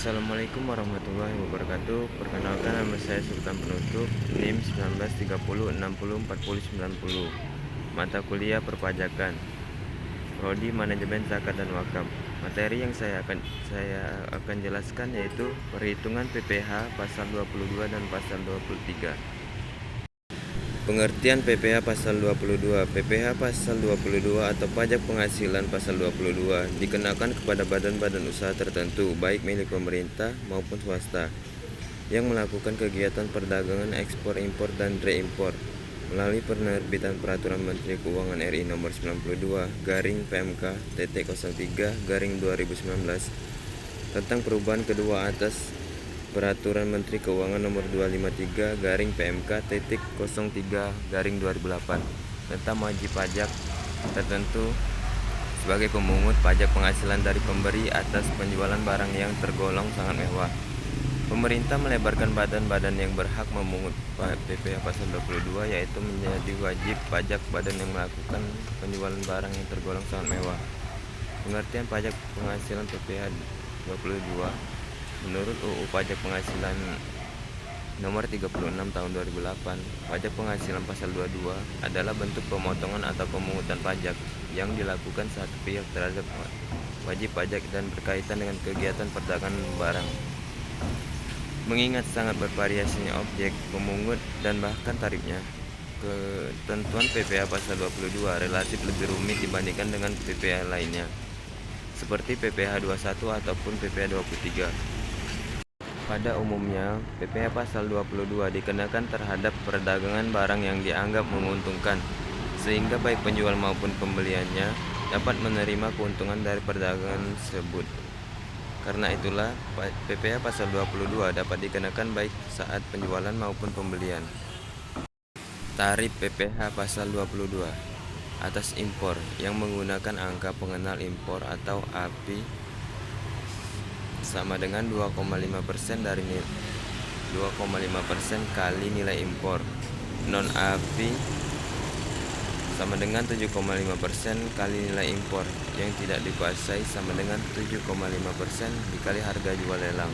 Assalamualaikum warahmatullahi wabarakatuh. Perkenalkan, nama saya Sultan Penutup, NIM 1930604090. Mata kuliah perpajakan, prodi manajemen zakat dan wakaf. Materi yang saya akan jelaskan yaitu perhitungan PPh pasal 22 dan pasal 23. Pengertian PPh pasal 22. PPh pasal 22 atau pajak penghasilan pasal 22 dikenakan kepada badan-badan usaha tertentu, baik milik pemerintah maupun swasta, yang melakukan kegiatan perdagangan ekspor, impor, dan reimpor melalui penerbitan Peraturan Menteri Keuangan RI Nomor 92/PMK-03/2019 tentang perubahan kedua atas Peraturan Menteri Keuangan Nomor 253/PMK-03/2008 tentang wajib pajak tertentu sebagai pemungut pajak penghasilan dari pemberi atas penjualan barang yang tergolong sangat mewah. Pemerintah melebarkan badan-badan yang berhak memungut PPh pasal 22, yaitu menjadi wajib pajak badan yang melakukan penjualan barang yang tergolong sangat mewah. Pengertian pajak penghasilan PPh 22 menurut UU Pajak Penghasilan Nomor 36 Tahun 2008, pajak penghasilan pasal 22 adalah bentuk pemotongan atau pemungutan pajak yang dilakukan satu pihak terhadap wajib pajak dan berkaitan dengan kegiatan perdagangan barang. Mengingat sangat bervariasinya objek pemungut dan bahkan tarifnya, ketentuan PPh pasal 22 relatif lebih rumit dibandingkan dengan PPh lainnya, seperti PPh 21 ataupun PPh 23. Pada umumnya, PPh pasal 22 dikenakan terhadap perdagangan barang yang dianggap menguntungkan, sehingga baik penjual maupun pembeliannya dapat menerima keuntungan dari perdagangan tersebut. Karena itulah, PPh pasal 22 dapat dikenakan baik saat penjualan maupun pembelian. Tarif PPh pasal 22 atas impor yang menggunakan angka pengenal impor atau API sama dengan 2,5% dari 2,5% kali nilai impor. Non API sama dengan 7,5% kali nilai impor yang tidak dikuasai sama dengan 7,5% dikali harga jual lelang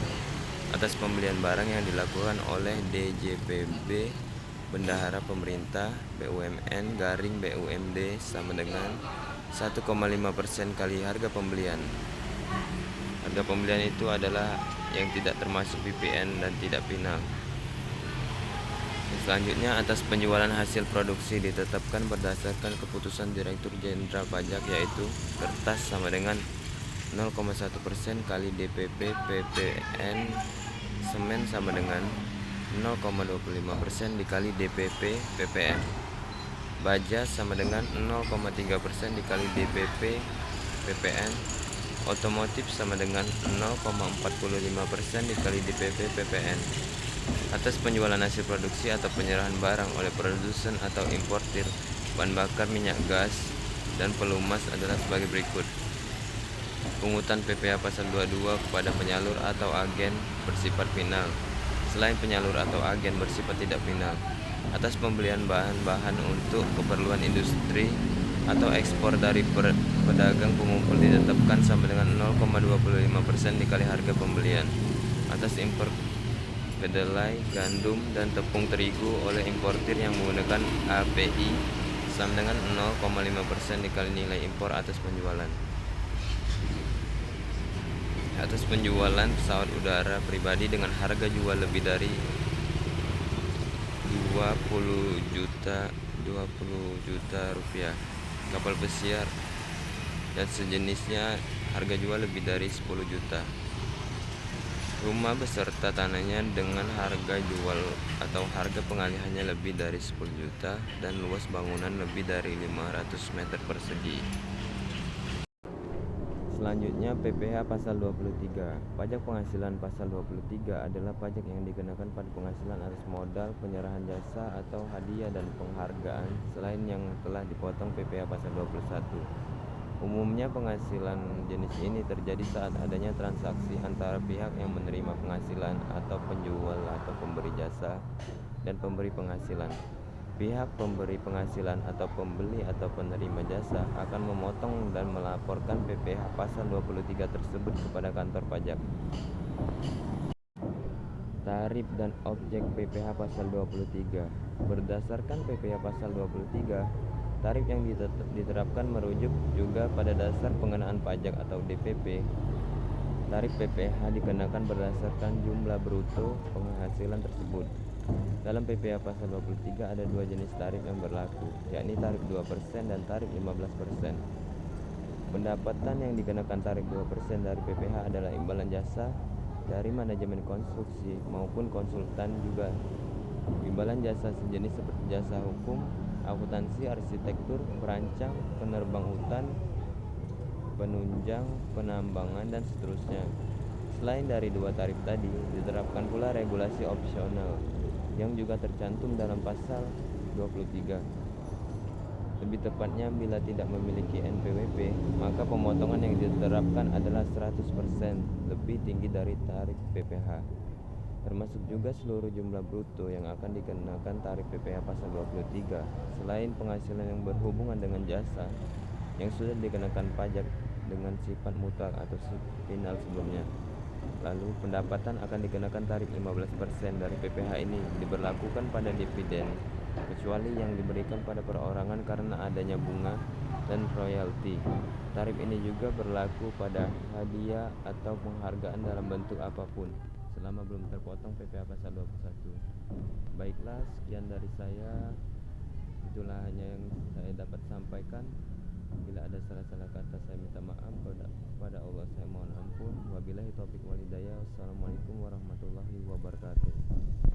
atas pembelian barang yang dilakukan oleh DJPB Bendahara Pemerintah BUMN garing BUMD sama dengan 1,5% kali harga pembelian. Harga pembelian itu adalah yang tidak termasuk PPN dan tidak final. Selanjutnya, atas penjualan hasil produksi ditetapkan berdasarkan keputusan Direktur Jenderal Pajak, yaitu kertas sama dengan 0,1% kali DPP PPN, semen sama dengan 0,25% dikali DPP PPN, baja sama dengan 0,3% dikali DPP PPN, otomotif sama dengan 0,45% dikali DPP PPN. Atas penjualan hasil produksi atau penyerahan barang oleh produsen atau importir bahan bakar minyak gas dan pelumas adalah sebagai berikut. Pungutan PPh pasal 22 kepada penyalur atau agen bersifat final, selain penyalur atau agen bersifat tidak final. Atas pembelian bahan-bahan untuk keperluan industri atau ekspor dari pedagang pengumpul ditetapkan sama dengan 0,25% dikali harga pembelian. Atas impor kedelai, gandum, dan tepung terigu oleh importir yang menggunakan API sama dengan 0,5% dikali nilai impor atas penjualan. Atas penjualan pesawat udara pribadi dengan harga jual lebih dari 20 juta rupiah, kapal pesiar dan sejenisnya harga jual lebih dari 10 juta. Rumah beserta tanahnya dengan harga jual atau harga pengalihannya lebih dari 10 juta dan luas bangunan lebih dari 500 meter persegi. Selanjutnya, PPh pasal 23. Pajak penghasilan pasal 23 adalah pajak yang dikenakan pada penghasilan atas modal, penyerahan jasa atau hadiah dan penghargaan selain yang telah dipotong PPh pasal 21. Umumnya penghasilan jenis ini terjadi saat adanya transaksi antara pihak yang menerima penghasilan atau penjual atau pemberi jasa dan pemberi penghasilan. Pihak pemberi penghasilan atau pembeli atau penerima jasa akan memotong dan melaporkan PPh pasal 23 tersebut kepada kantor pajak. Tarif dan objek PPh pasal 23. Berdasarkan PPh pasal 23, tarif yang diterapkan merujuk juga pada dasar pengenaan pajak atau DPP. Tarif PPh dikenakan berdasarkan jumlah bruto penghasilan tersebut. Dalam PPh pasal 23 ada dua jenis tarif yang berlaku, yakni tarif 2% dan tarif 15%. Pendapatan yang dikenakan tarif 2% dari PPh adalah imbalan jasa dari manajemen konstruksi maupun konsultan, juga imbalan jasa sejenis seperti jasa hukum, akuntansi, arsitektur, perancang, penerbang hutan, penunjang, penambangan, dan seterusnya. Selain dari dua tarif tadi, diterapkan pula regulasi opsional yang juga tercantum dalam pasal 23. Lebih tepatnya, bila tidak memiliki NPWP, maka pemotongan yang diterapkan adalah 100% lebih tinggi dari tarif PPh, termasuk juga seluruh jumlah bruto yang akan dikenakan tarif PPh pasal 23, selain penghasilan yang berhubungan dengan jasa yang sudah dikenakan pajak dengan sifat mutlak atau final sebelumnya. Lalu, pendapatan akan dikenakan tarif 15% dari PPh ini diberlakukan pada dividen, kecuali yang diberikan pada perorangan karena adanya bunga dan royalti. Tarif ini juga berlaku pada hadiah atau penghargaan dalam bentuk apapun, selama belum terpotong PPh pasal 21. Baiklah, sekian dari saya. Itulah hanya yang saya dapat sampaikan. Bila ada salah-salah kata, saya minta maaf. Kepada Allah saya mohon ampun. Wabillahi taufiq wal hidayah. Wassalamualaikum warahmatullahi wabarakatuh.